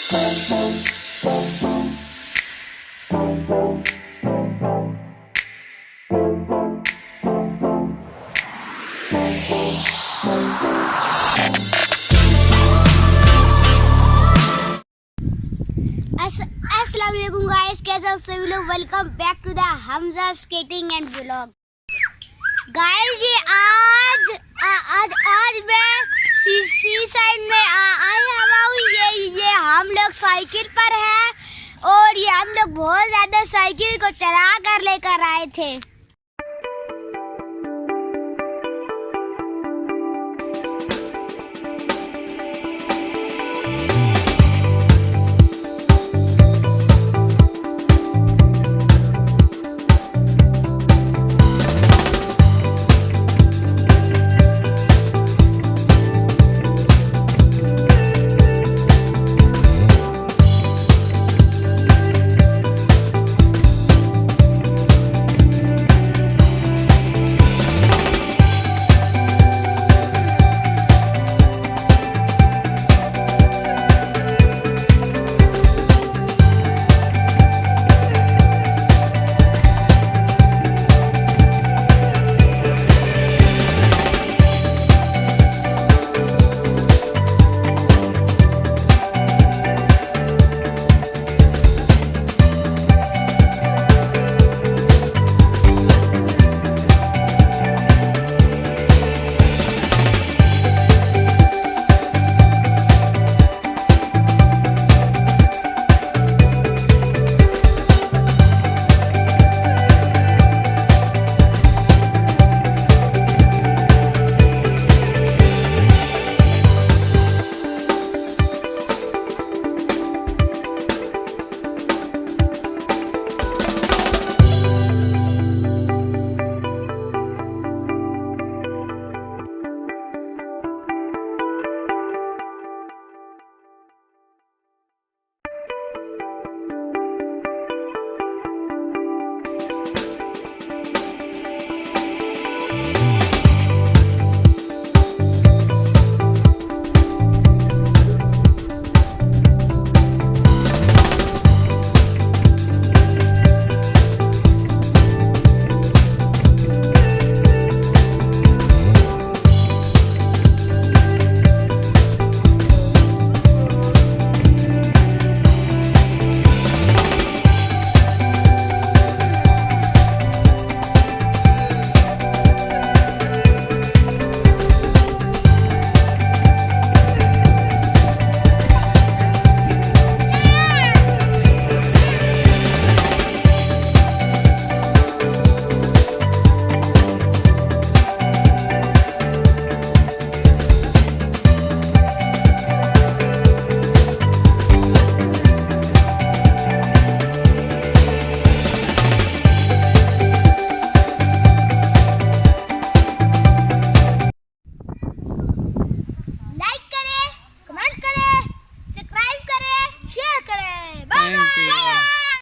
अस्सलाम वालेकुम गाइस, कैसे हो सभी लोग। Welcome back to the Hamza skating and vlog. Guys ये आज मैं सी साइड में आया हूँ। ये हम लोग साइकिल पर है और ये हम लोग बहुत ज्यादा साइकिल को चला कर लेकर आए थे।